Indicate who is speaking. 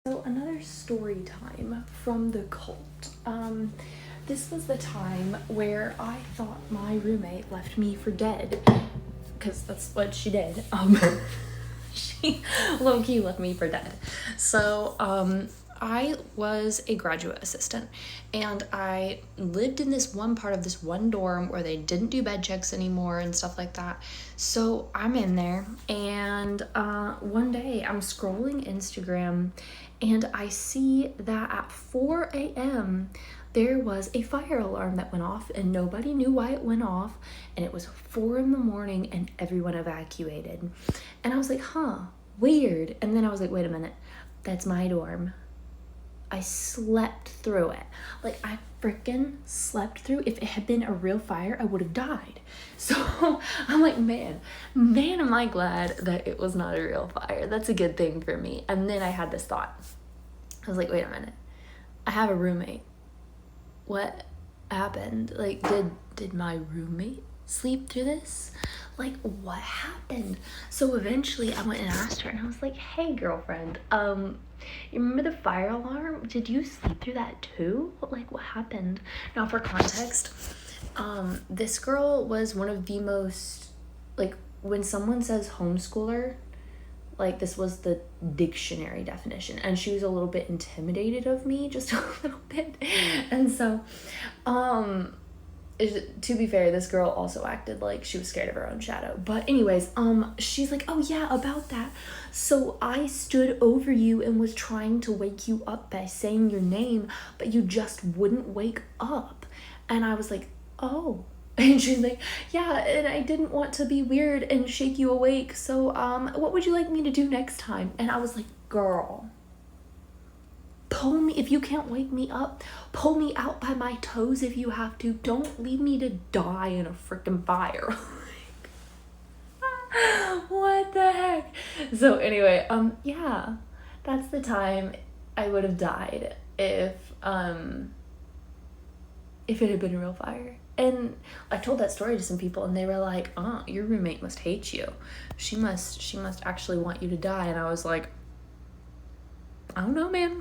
Speaker 1: So another story time from the cult. This was the time where I thought my roommate left me for dead, because that's what she did. She low-key left me for dead. So I was a graduate assistant, and I lived in this one part of this one dorm where they didn't do bed checks anymore and stuff like that. So I'm in there, and one day I'm scrolling Instagram, and I see that at 4 a.m. there was a fire alarm that went off, and nobody knew why it went off, and it was 4 in the morning and everyone evacuated. And I was like, huh, weird. And then I was like, wait a minute, that's my dorm. I slept through it. Like, I freaking slept through. If it had been a real fire, I would have died. So I'm like, man, am I glad that it was not a real fire. That's a good thing for me. And then I had this thought. I was like, wait a minute, I have a roommate. What happened? Like, did my roommate sleep through this? Like, what happened? So eventually I went and asked her, and I was like, hey girlfriend, you remember the fire alarm? Did you sleep through that too? Like, what happened? Now, for context, this girl was one of the most, like, when someone says homeschooler, like, this was the dictionary definition, and she was a little bit intimidated of me, just a little bit. And so, to be fair, this girl also acted like she was scared of her own shadow. But anyways, she's like, oh yeah, about that. So I stood over you and was trying to wake you up by saying your name, but you just wouldn't wake up. And I was like, oh. And she's like, yeah, and I didn't want to be weird and shake you awake. So, what would you like me to do next time? And I was like, girl, pull me, if you can't wake me up, pull me out by my toes if you have to. Don't leave me to die in a freaking fire. What the heck? So anyway, yeah, that's the time I would have died if it had been a real fire. And I told that story to some people, and they were like, oh, your roommate must hate you. She must actually want you to die. And I was like, I don't know, man.